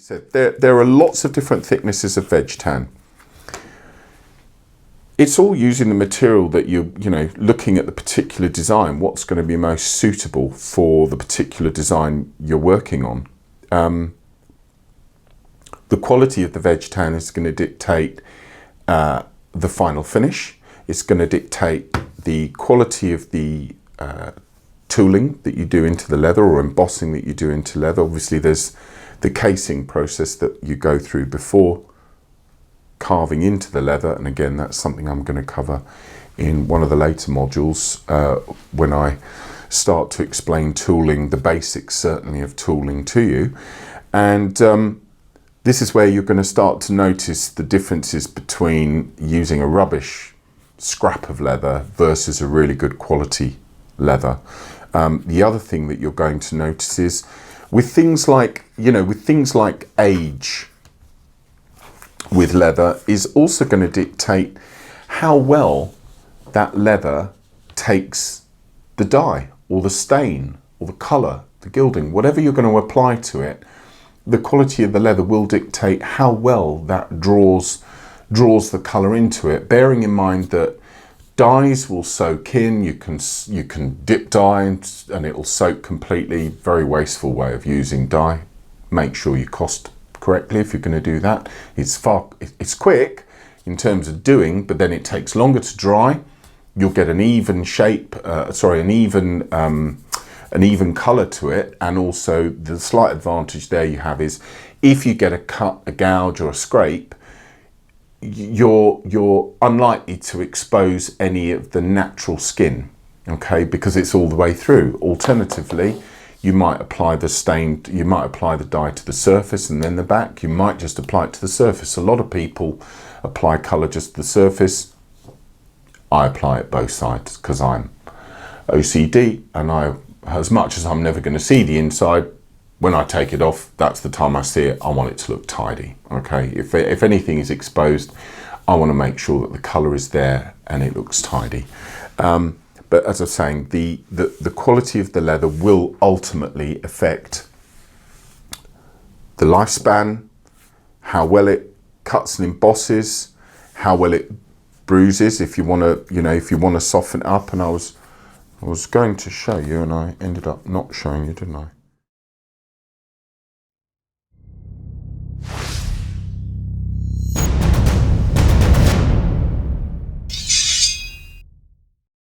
said, there are lots of different thicknesses of veg tan. It's all using the material that looking at the particular design, what's going to be most suitable for the particular design you're working on. The quality of the veg tan is going to dictate the final finish. It's going to dictate the quality of the tooling that you do into the leather, or embossing that you do into leather. Obviously there's the casing process that you go through before carving into the leather, and again that's something I'm going to cover in one of the later modules when I start to explain tooling, the basics certainly of tooling to you. And this is where you're going to start to notice the differences between using a rubbish scrap of leather versus a really good quality leather. The other thing that you're going to notice is with things like age with leather is also going to dictate how well that leather takes the dye or the stain or the colour, the gilding, whatever you're going to apply to it. The quality of the leather will dictate how well that draws the colour into it, bearing in mind that dyes will soak in. You can dip dye and it'll soak completely. Very wasteful way of using dye. Make sure you cost correctly if you're going to do that. It's quick in terms of doing, but then it takes longer to dry. You'll get an even shape, an even colour to it, and also the slight advantage there you have is if you get a cut, a gouge or a scrape, you're unlikely to expose any of the natural skin, okay, because it's all the way through. Alternatively, you might apply the dye to the surface and then the back. You might just apply it to the surface. A lot of people apply colour just to the surface. I apply it both sides because I'm OCD, and as much as I'm never going to see the inside, when I take it off, that's the time I see it. I want it to look tidy, okay? If anything is exposed, I want to make sure that the colour is there and it looks tidy. But as I was saying, the quality of the leather will ultimately affect the lifespan, how well it cuts and embosses, how well it bruises. If you want to soften it up, and I was going to show you, and I ended up not showing you, didn't I?